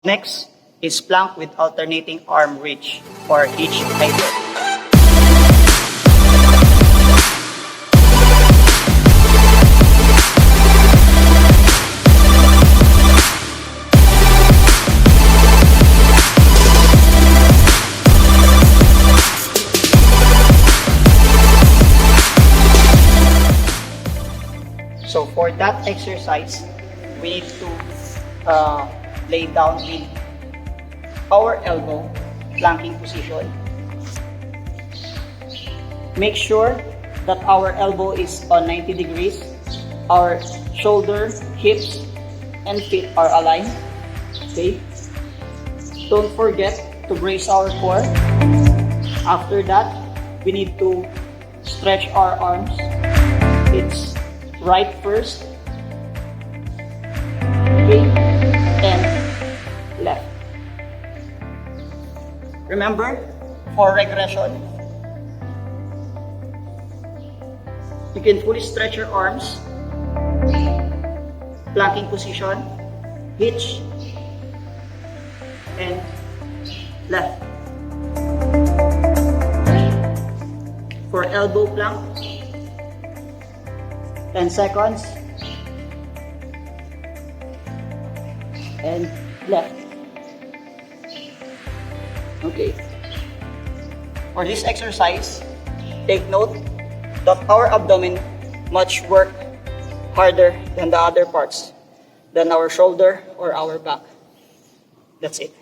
Next is plank with alternating arm reach or Hitch hybrid. So for that exercise, we need to lay down with our elbow planking position. Make sure that our elbow is on 90 degrees. Our shoulder, hips, and feet are aligned. Okay? Don't forget to brace our core. After that, we need to stretch our arms. It's right first, okay, and left. Remember, for regression, you can fully stretch your arms, planking position, hitch, and left. For elbow plank, 10 seconds, and left. Okay. For this exercise, take note that our abdomen must work harder than the other parts, than our shoulder or our back. That's it.